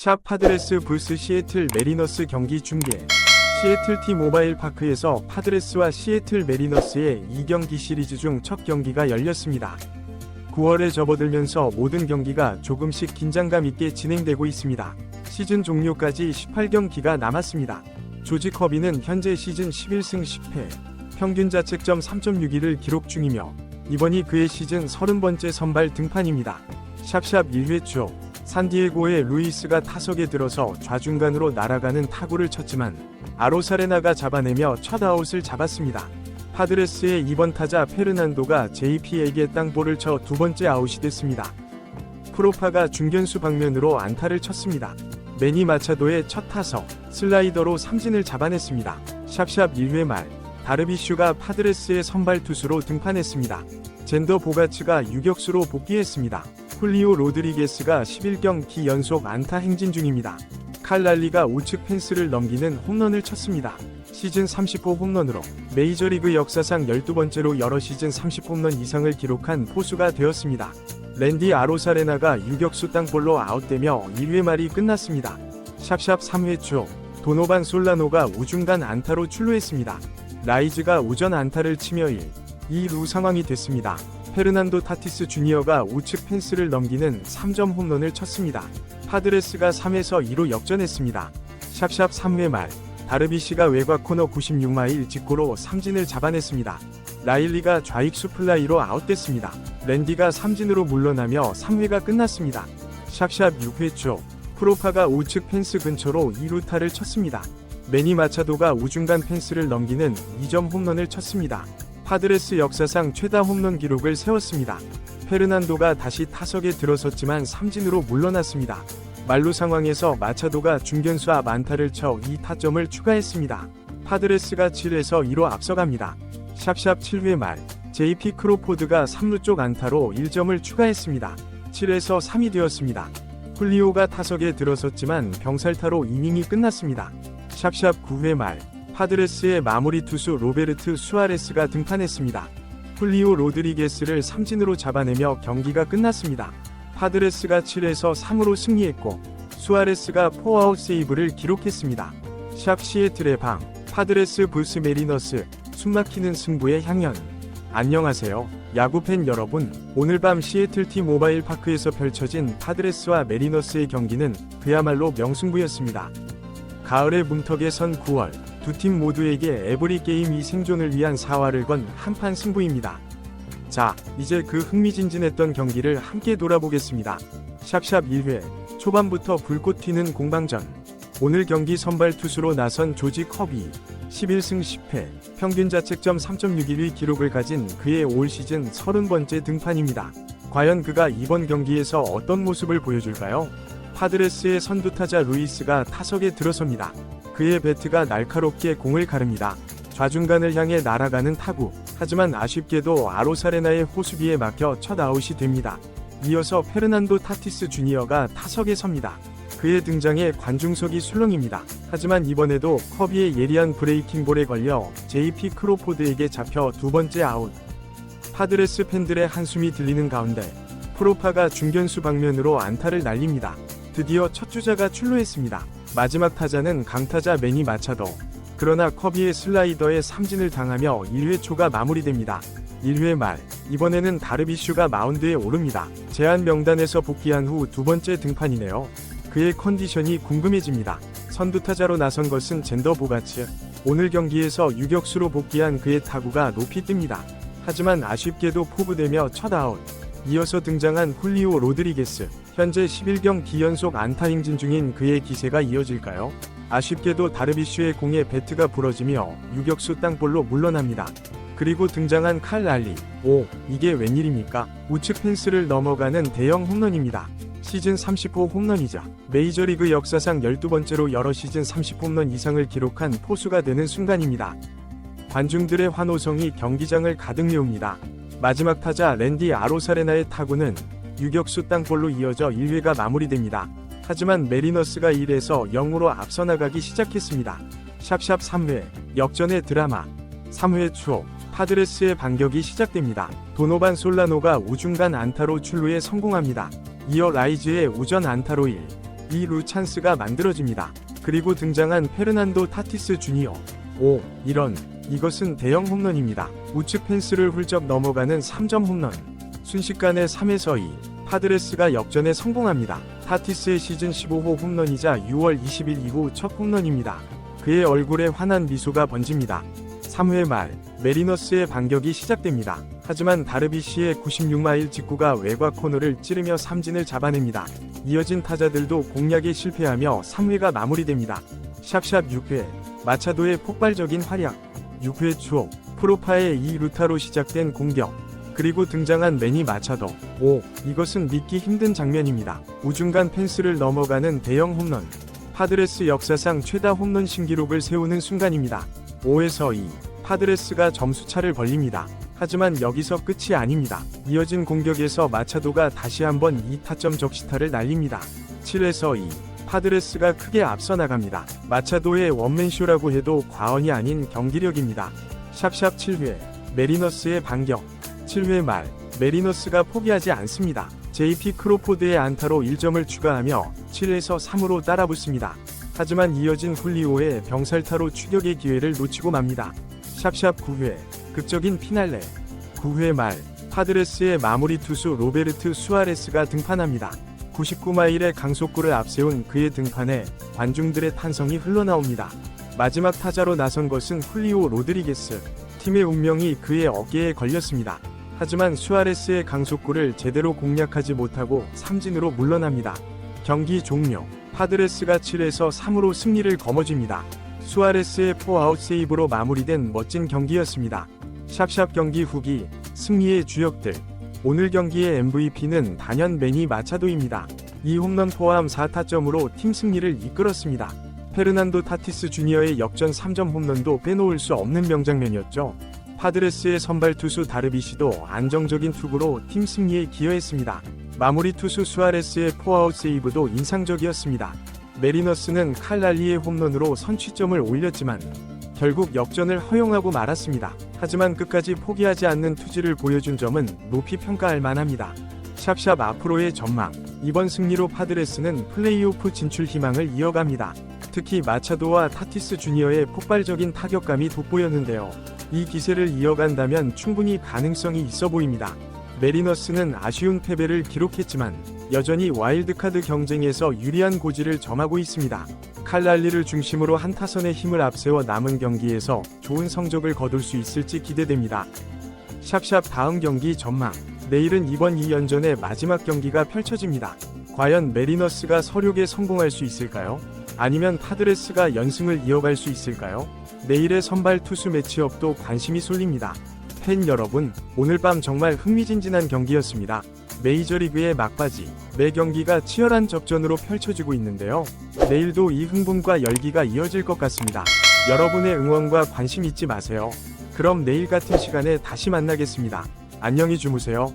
샵 파드레스 vs 시애틀 메리너스 경기 중계. 시애틀 T-모바일 파크에서 파드레스와 시애틀 메리너스의 2경기 시리즈 중 첫 경기가 열렸습니다. 9월에 접어들면서 모든 경기가 조금씩 긴장감 있게 진행되고 있습니다. 시즌 종료까지 18경기가 남았습니다. 조지 커비는 현재 시즌 11승 10패, 평균 자책점 3.61을 기록 중이며 이번이 그의 시즌 30번째 선발 등판입니다. 샵샵 1회 초 산디에고의 루이스가 타석에 들어서 좌중간으로 날아가는 타구를 쳤지만 아로사레나가 잡아내며 첫 아웃을 잡았습니다. 파드레스의 2번 타자 페르난도가 JP에게 땅볼을 쳐 두 번째 아웃이 됐습니다. 프로파가 중견수 방면으로 안타를 쳤습니다. 매니 마차도의 첫 타석 슬라이더로 삼진을 잡아냈습니다. 샵샵 1회 말 다르비슈가 파드레스의 선발 투수로 등판했습니다. 젠더 보가츠가 유격수로 복귀했습니다. 훌리오 로드리게스가 11경기 연속 안타 행진 중입니다. 칼 랄리가 우측 펜스를 넘기는 홈런을 쳤습니다. 시즌 30호 홈런으로 메이저리그 역사상 12번째로 여러 시즌 30홈런 이상을 기록한 포수가 되었습니다. 랜디 아로사레나가 유격수 땅볼로 아웃되며 1회 말이 끝났습니다. 샵샵 3회 초 도노반 솔라노가 우중간 안타로 출루했습니다. 라이즈가 우전 안타를 치며 1-2루 상황이 됐습니다. 페르난도 타티스 주니어가 우측 펜스를 넘기는 3점 홈런을 쳤습니다. 파드레스가 3에서 2로 역전했습니다. 샵샵 3회 말 다르비시가 외곽 코너 96마일 직구로 삼진을 잡아냈습니다. 라일리가 좌익수 플라이로 아웃됐습니다. 랜디가 삼진으로 물러나며 3회가 끝났습니다. 샵샵 6회 초 프로파가 우측 펜스 근처로 2루타를 쳤습니다. 매니 마차도가 우중간 펜스를 넘기는 2점 홈런을 쳤습니다. 파드레스 역사상 최다 홈런 기록을 세웠습니다. 페르난도가 다시 타석에 들어섰지만 삼진으로 물러났습니다. 만루 상황에서 마차도가 중견수 앞 안타를 쳐 2타점을 추가했습니다. 파드레스가 7에서 2로 앞서갑니다. 샵샵 7회 말 JP 크로포드가 3루 쪽 안타로 1점을 추가했습니다. 7에서 3이 되었습니다. 훌리오가 타석에 들어섰지만 병살타로 이닝이 끝났습니다. 샵샵 9회 말 파드레스의 마무리 투수 로베르트 수아레스가 등판했습니다. 훌리오 로드리게스를 삼진으로 잡아내며 경기가 끝났습니다. 파드레스가 7에서 3으로 승리했고 수아레스가 포아웃 세이브를 기록했습니다. 샵 시애틀의 방 파드레스 vs 메리너스 숨막히는 승부의 향연. 안녕하세요 야구팬 여러분. 오늘 밤 시애틀 T-모바일 파크에서 펼쳐진 파드레스와 메리너스의 경기는 그야말로 명승부였습니다. 가을의 문턱에 선 9월 두 팀 모두에게 에브리 게임이 생존을 위한 사활을 건 한판 승부입니다. 자, 이제 그 흥미진진했던 경기를 함께 돌아보겠습니다. 샵샵 1회 초반부터 불꽃 튀는 공방전. 오늘 경기 선발 투수로 나선 조지 커비 11승 10패 평균 자책점 3.61의 기록을 가진 그의 올 시즌 30번째 등판입니다. 과연 그가 이번 경기에서 어떤 모습을 보여줄까요? 파드레스의 선두타자 루이스가 타석에 들어섭니다. 그의 배트가 날카롭게 공을 가릅니다. 좌중간을 향해 날아가는 타구. 하지만 아쉽게도 아로사레나의 호수비에 막혀 첫 아웃이 됩니다. 이어서 페르난도 타티스 주니어가 타석에 섭니다. 그의 등장에 관중석이 술렁입니다. 하지만 이번에도 커비의 예리한 브레이킹볼에 걸려 JP 크로포드에게 잡혀 두 번째 아웃. 파드레스 팬들의 한숨이 들리는 가운데 프로파가 중견수 방면으로 안타를 날립니다. 드디어 첫 주자가 출루했습니다. 마지막 타자는 강타자 매니 마차도. 그러나 커비의 슬라이더에 삼진을 당하며 1회 초가 마무리됩니다. 1회 말 이번에는 다르비슈가 마운드에 오릅니다. 제한 명단에서 복귀한 후 두 번째 등판이네요. 그의 컨디션이 궁금해집니다. 선두타자로 나선 것은 젠더 보가츠. 오늘 경기에서 유격수로 복귀한 그의 타구가 높이 뜹니다. 하지만 아쉽게도 포부되며 첫 아웃. 이어서 등장한 훌리오 로드리게스. 현재 11경기 연속 안타 행진 중인 그의 기세가 이어질까요? 아쉽게도 다르비슈의 공에 배트가 부러지며 유격수 땅볼로 물러납니다. 그리고 등장한 칼 랄리. 오, 이게 웬일입니까? 우측 펜스를 넘어가는 대형 홈런입니다. 시즌 30호 홈런이자 메이저리그 역사상 12번째로 여러 시즌 30홈런 이상을 기록한 포수가 되는 순간입니다. 관중들의 환호성이 경기장을 가득 메웁니다. 마지막 타자 랜디 아로사레나의 타구는 유격수 땅볼로 이어져 1회가 마무리됩니다. 하지만 메리너스가 1에서 0으로 앞서 나가기 시작했습니다. 샵샵 3회 역전의 드라마. 3회 초 파드레스의 반격이 시작됩니다. 도노반 솔라노가 우중간 안타로 출루에 성공합니다. 이어 라이즈의 우전 안타로 2루 찬스가 만들어집니다. 그리고 등장한 페르난도 타티스 주니어. 오, 이것은 대형 홈런입니다. 우측 펜스를 훌쩍 넘어가는 3점 홈런. 순식간에 3에서 2. 파드레스가 역전에 성공합니다. 타티스의 시즌 15호 홈런이자 6월 20일 이후 첫 홈런입니다. 그의 얼굴에 환한 미소가 번집니다. 3회 말 메리너스의 반격이 시작됩니다. 하지만 다르비시의 96마일 직구가 외곽 코너를 찌르며 삼진을 잡아냅니다. 이어진 타자들도 공략에 실패하며 3회가 마무리됩니다. 샵샵 6회 마차도의 폭발적인 활약. 6회 초 프로파의 2루타로 시작된 공격. 그리고 등장한 매니 마차도. 오, 이것은 믿기 힘든 장면입니다. 우중간 펜스를 넘어가는 대형 홈런. 파드레스 역사상 최다 홈런 신기록을 세우는 순간입니다. 5에서 2. 파드레스가 점수차를 벌립니다. 하지만 여기서 끝이 아닙니다. 이어진 공격에서 마차도가 다시 한번 2타점 적시타를 날립니다. 7에서 2. 파드레스가 크게 앞서 나갑니다. 마차도의 원맨쇼라고 해도 과언이 아닌 경기력입니다. 샵샵 7회 메리너스의 반격. 7회 말 메리너스가 포기하지 않습니다. JP 크로포드의 안타로 1점을 추가하며 7에서 3으로 따라붙습니다. 하지만 이어진 훌리오의 병살타로 추격의 기회를 놓치고 맙니다. 샵샵 9회 극적인 피날레. 9회 말 파드레스의 마무리 투수 로베르트 수아레스가 등판합니다. 99마일의 강속구를 앞세운 그의 등판에 관중들의 탄성이 흘러나옵니다. 마지막 타자로 나선 것은 훌리오 로드리게스. 팀의 운명이 그의 어깨에 걸렸습니다. 하지만 수아레스의 강속구를 제대로 공략하지 못하고 삼진으로 물러납니다. 경기 종료. 파드레스가 7에서 3으로 승리를 거머쥡니다. 수아레스의 포아웃 세이브로 마무리된 멋진 경기였습니다. 샵샵 경기 후기. 승리의 주역들. 오늘 경기의 MVP는 단연 매니 마차도입니다. 이 홈런 포함 4타점으로 팀 승리를 이끌었습니다. 페르난도 타티스 주니어의 역전 3점 홈런도 빼놓을 수 없는 명장면이었죠. 파드레스의 선발 투수 다르비시도 안정적인 투구로 팀 승리에 기여했습니다. 마무리 투수 수아레스의 포아웃 세이브도 인상적이었습니다. 메리너스는 칼 랄리의 홈런으로 선취점을 올렸지만 결국 역전을 허용하고 말았습니다. 하지만 끝까지 포기하지 않는 투지를 보여준 점은 높이 평가할 만합니다. 샵샵 앞으로의 전망. 이번 승리로 파드레스는 플레이오프 진출 희망을 이어갑니다. 특히 마차도와 타티스 주니어의 폭발적인 타격감이 돋보였는데요. 이 기세를 이어간다면 충분히 가능성이 있어 보입니다. 메리너스는 아쉬운 패배를 기록했지만 여전히 와일드카드 경쟁에서 유리한 고지를 점하고 있습니다. 칼 랄리를 중심으로 한 타선의 힘을 앞세워 남은 경기에서 좋은 성적을 거둘 수 있을지 기대됩니다. 샵샵 다음 경기 전망. 내일은 이번 2연전의 마지막 경기가 펼쳐집니다. 과연 메리너스가 서륙에 성공할 수 있을까요? 아니면 파드레스가 연승을 이어갈 수 있을까요? 내일의 선발 투수 매치업도 관심이 쏠립니다. 팬 여러분, 오늘 밤 정말 흥미진진한 경기였습니다. 메이저리그의 막바지, 매 경기가 치열한 접전으로 펼쳐지고 있는데요. 내일도 이 흥분과 열기가 이어질 것 같습니다. 여러분의 응원과 관심 잊지 마세요. 그럼 내일 같은 시간에 다시 만나겠습니다. 안녕히 주무세요.